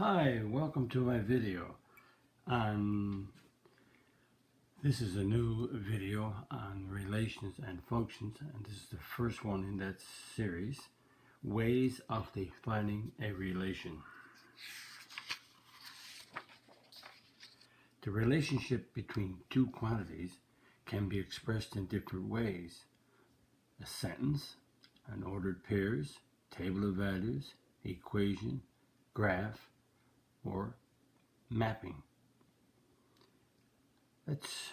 Hi, welcome to my video on, this is a new video on relations and functions, and this is the first one in that series, ways of defining a relation. The relationship between two quantities can be expressed in different ways: a sentence, an ordered pairs, table of values, equation, graph, or mapping. Let's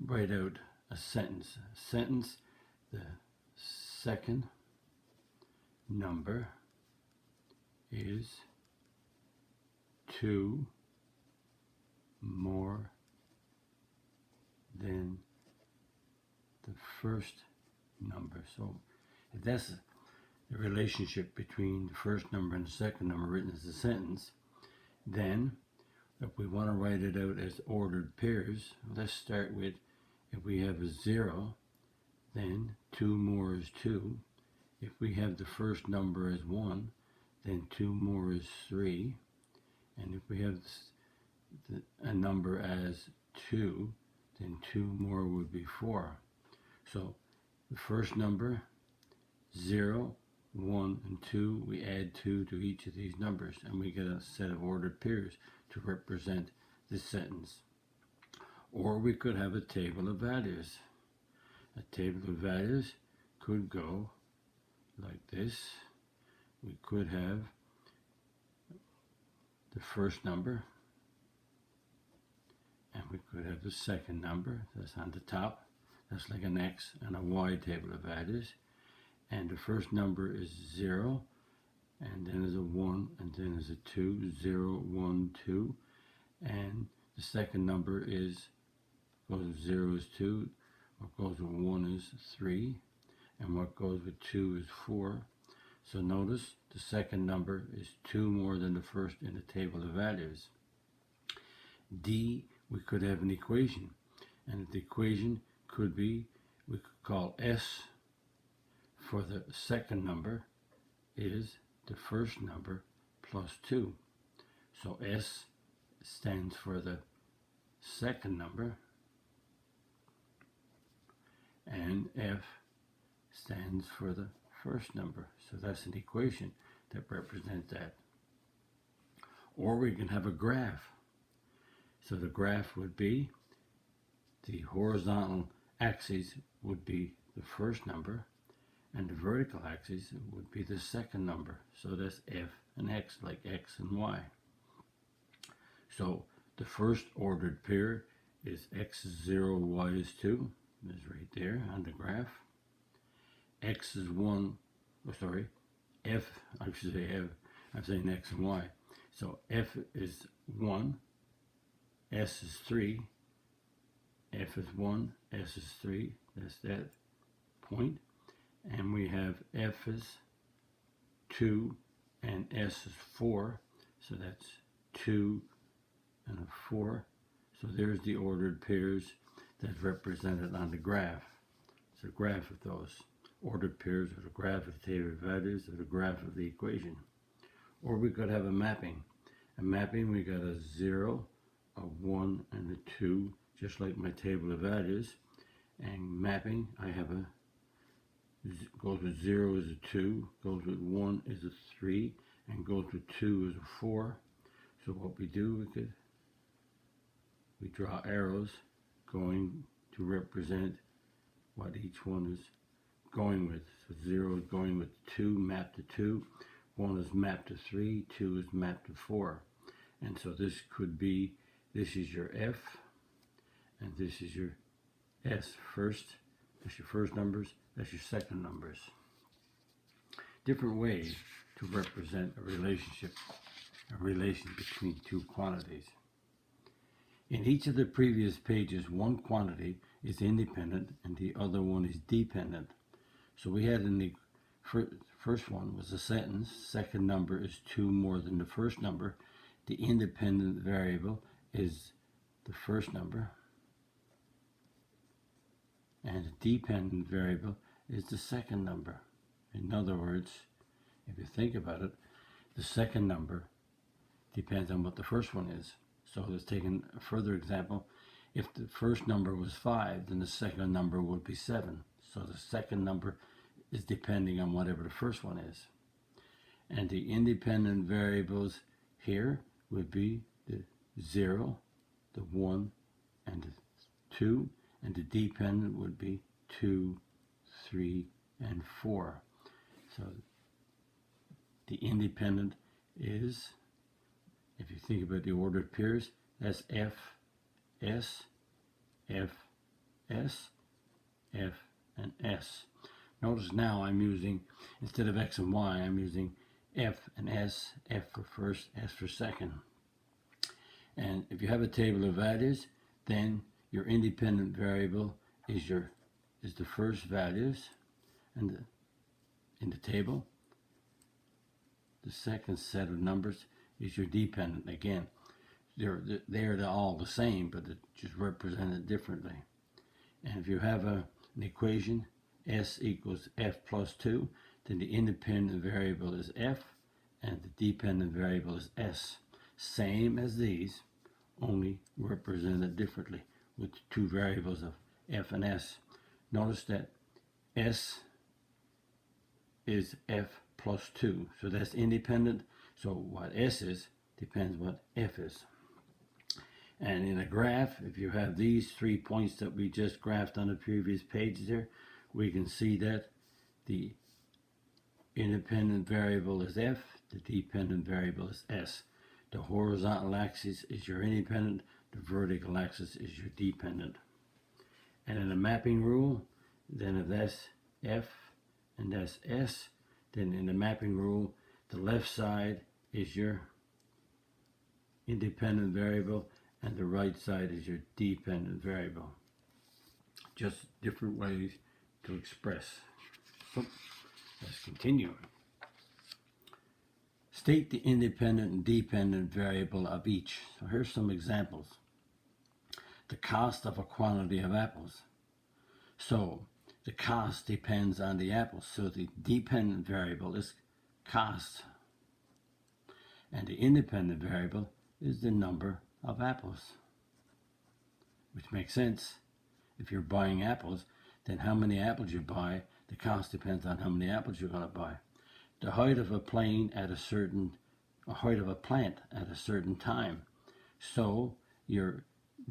write out a sentence. The second number is 2 more than the first number. So if that's the relationship between the first number and the second number written as a sentence, then if we want to write it out as ordered pairs, let's start with, if we have a 0, then 2 more is 2. If we have the first number as 1, then 2 more is 3. And if we have a number as 2, then 2 more would be 4. So the first number, 0, 1, and 2, we add 2 to each of these numbers, and we get a set of ordered pairs to represent this sentence. Or we could have a table of values. A table of values could go like this. We could have the first number, and we could have the second number that's on the top. That's like an X and a Y table of values. And the first number is 0, and then there's a 1, and then there's a 2, 0, 1, 2. And the second number goes with 0 is 2, what goes with 1 is 3, and what goes with 2 is 4. So notice the second number is 2 more than the first in the table of values. D, we could have an equation, and the equation could be, we could call S for the second number is the first number plus 2. So S stands for the second number, and F stands for the first number. So that's an equation that represents that. Or we can have a graph. So the graph would be, the horizontal axis would be the first number, and the vertical axis would be the second number. So that's F and X, like X and Y. So the first ordered pair is X is 0, Y is 2. It's right there on the graph. X is 1, F, I should say F, I'm saying X and Y. So F is 1, S is 3, F is 1, S is 3, that's that point. And we have F is 2 and S is 4, so that's 2 and a 4. So there's the ordered pairs that's represented on the graph. It's a graph of those ordered pairs, or the graph of the table of values, or the graph of the equation. Or we could have a mapping. A mapping, we got a 0, a 1, and a 2, just like my table of values. And mapping, I have a, goes with 0 is a 2, goes with 1 is a 3, and goes with 2 is a 4. So what we do, we draw arrows going to represent what each one is going with. So 0 is going with 2, mapped to 2, 1 is mapped to 3, 2 is mapped to 4. And so this could be, this is your F, and this is your S first. That's your first numbers, that's your second numbers. Different ways to represent a relationship, a relation between two quantities. In each of the previous pages, one quantity is independent and the other one is dependent. So we had in the first one was a sentence, second number is 2 more than the first number. The independent variable is the first number, and the dependent variable is the second number. In other words, if you think about it, the second number depends on what the first one is. So let's take a further example. If the first number was 5, then the second number would be 7. So the second number is depending on whatever the first one is. And the independent variables here would be the 0, the 1, and the 2, and the dependent would be 2, 3, and 4. So the independent is, if you think about the ordered pairs, that's F, S, F, S, F, and S. Notice now I'm using, instead of X and Y, I'm using F and S, F for first, S for second. And if you have a table of values, then your independent variable is the first values and in the table. The second set of numbers is your dependent. Again, they're all the same, but it's just represented differently. And if you have an equation, S equals F plus 2, then the independent variable is F and the dependent variable is S. Same as these, only represented differently with two variables of F and S. Notice that S is F plus 2, so that's independent. So what S is depends what F is. And in a graph, if you have these 3 points that we just graphed on the previous page there, we can see that the independent variable is F, the dependent variable is S. The horizontal axis is your independent, the vertical axis is your dependent. And in a mapping rule, then if that's F and that's S, then in the mapping rule, the left side is your independent variable and the right side is your dependent variable. Just different ways to express. So let's continue. State the independent and dependent variable of each. So here's some examples. The cost of a quantity of apples. So the cost depends on the apples. So the dependent variable is cost. And the independent variable is the number of apples. Which makes sense. If you're buying apples, then how many apples you buy, the cost depends on how many apples you're going to buy. The height of a plant at a certain time. So your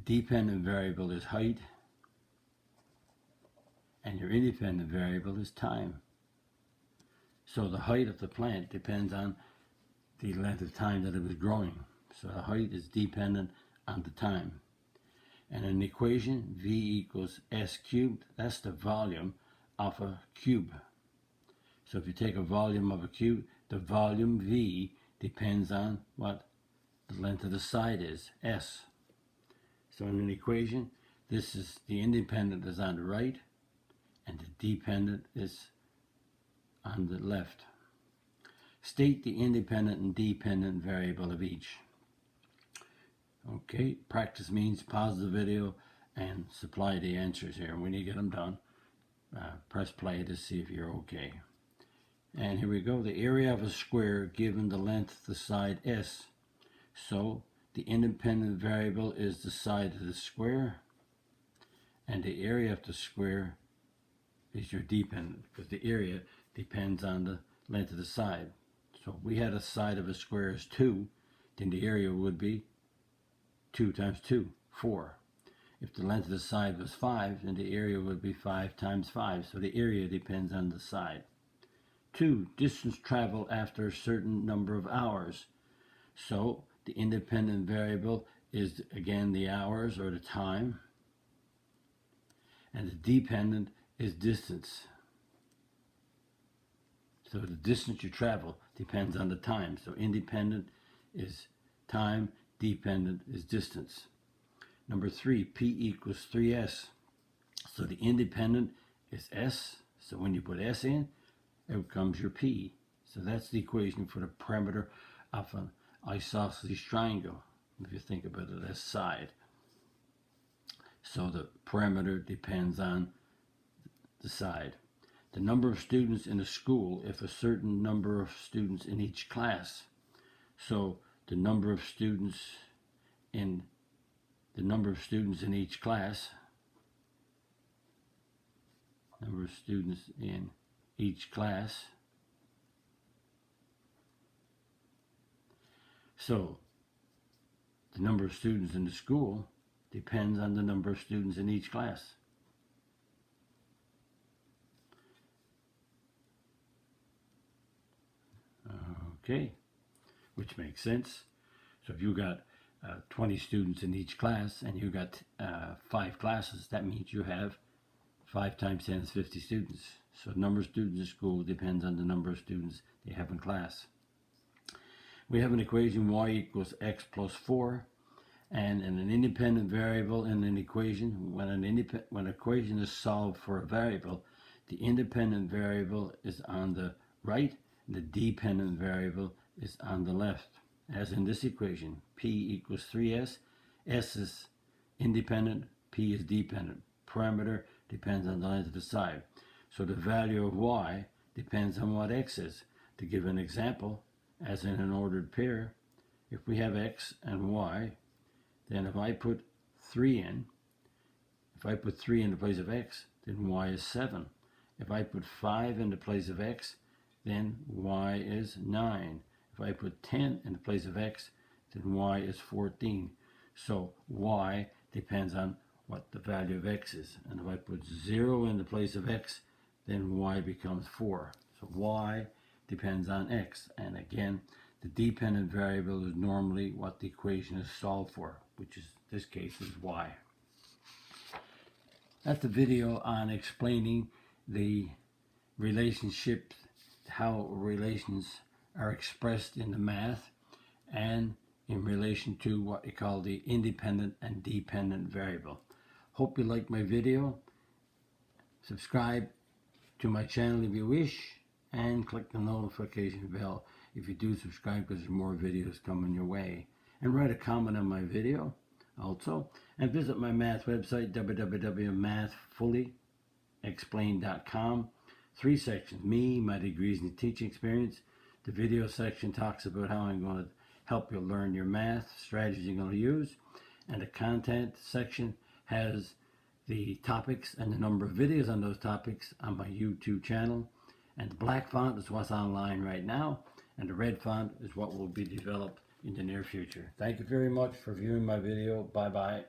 dependent variable is height and your independent variable is time. So the height of the plant depends on the length of time that it was growing. So the height is dependent on the time. And an equation, V equals S cubed, that's the volume of a cube. So if you take a volume of a cube, the volume V depends on what the length of the side is, S. So in an equation, this is the independent is on the right and the dependent is on the left. State the independent and dependent variable of each. Okay, practice means pause the video and supply the answers here. When you get them done, press play to see if you're okay. And here we go. The area of a square given the length of the side S. So the independent variable is the side of the square, and the area of the square is your dependent, because the area depends on the length of the side. So if we had a side of a square as 2, then the area would be 2 times 2, 4. If the length of the side was 5, then the area would be 5 times 5. So the area depends on the side. 2, distance traveled after a certain number of hours. So the independent variable is, again, the hours or the time. And the dependent is distance. So the distance you travel depends on the time. So independent is time, dependent is distance. Number 3, P equals 3S. So the independent is S. So when you put S in, out comes your P. So that's the equation for the perimeter of an isosceles triangle, if you think about it as side. So the perimeter depends on the side. The number of students in a school, if a certain number of students in each class. So the number of students in each class. Number of students in each class. So the number of students in the school depends on the number of students in each class. Okay, which makes sense. So if you got 20 students in each class and you got 5 classes, that means you have 5 times 10 is 50 students. So the number of students in school depends on the number of students they have in class. We have an equation y equals x plus 4, and in an independent variable in an equation, when an equation is solved for a variable, the independent variable is on the right, and the dependent variable is on the left. As in this equation, p equals 3s, s is independent, p is dependent. Parameter depends on the length of the side. So the value of y depends on what x is. To give an example, as in an ordered pair, if we have x and y, then if I put 3 in, if I put 3 in the place of x, then y is 7. If I put 5 in the place of x, then y is 9. If I put 10 in the place of x, then y is 14. So y depends on what the value of x is. And if I put 0 in the place of x, then y becomes 4. So y depends on x. And again, the dependent variable is normally what the equation is solved for, which is, this case, is y. That's the video on explaining the relationship, how relations are expressed in the math, and in relation to what we call the independent and dependent variable. Hope you like my video. Subscribe to my channel if you wish, and click the notification bell if you do subscribe, because there's more videos coming your way. And write a comment on my video also, and visit my math website, www.mathfullyexplained.com. 3 sections: me, my degrees and teaching experience. The video section talks about how I'm going to help you learn your math strategies you're going to use, and the content section has the topics and the number of videos on those topics on my YouTube channel. And the black font is what's online right now, and the red font is what will be developed in the near future. Thank you very much for viewing my video. Bye bye.